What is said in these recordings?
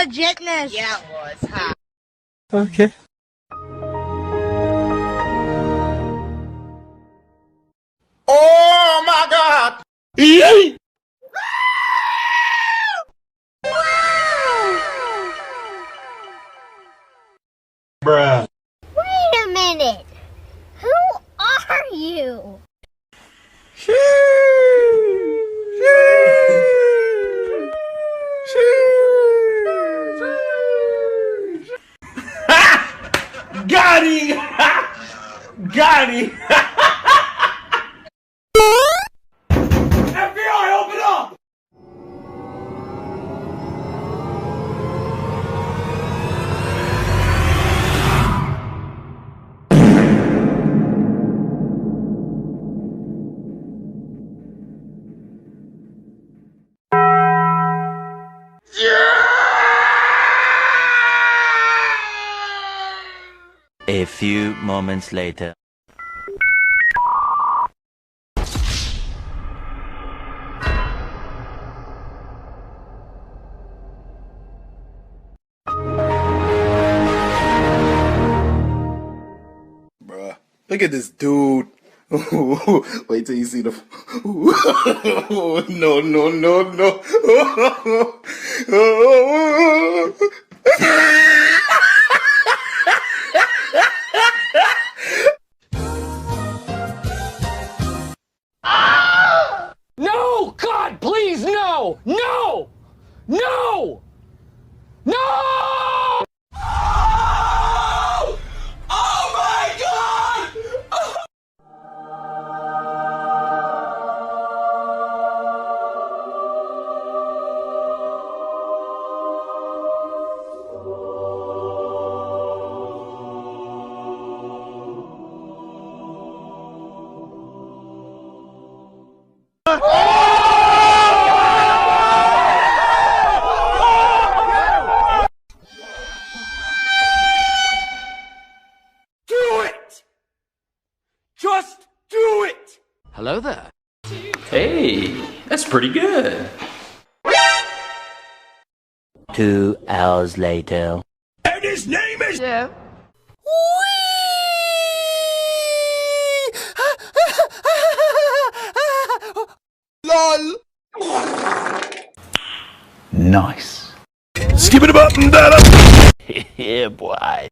legitness. Yeah, it was, huh? Okay. Oh my God! Yay! Bruh. Wait a minute. Who are you? Got him! Got him! FBI, open up! A few moments later. Bruh, look at this dude. Wait till you see the. No, no, no, no. No! God, please, no! No! No! No! Oh my God! Do it! Just do it! Hello there. Hey, that's pretty good. 2 hours later. And his name is. Yeah. LOL. Nice. Skip it up and that up. Yeah, boy.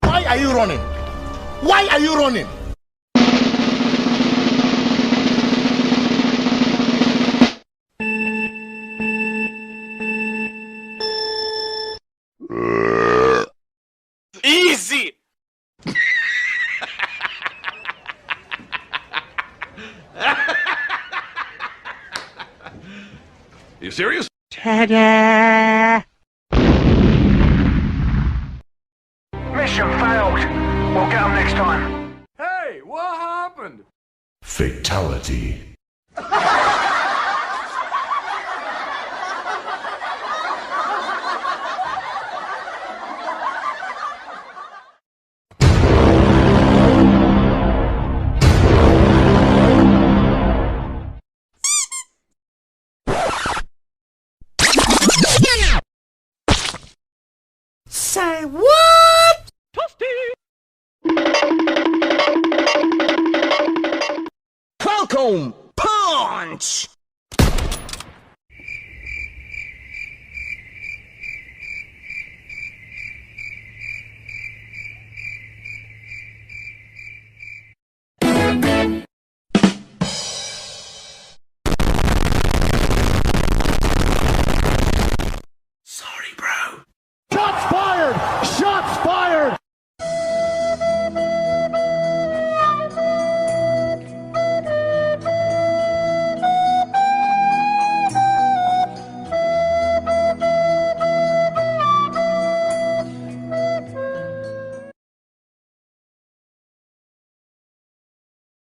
Why are you running? Why are you running? Easy! You serious? Ta-da! Mission failed. We'll get them next time. Hey, what happened? Fatality. Say what? Falcon punch!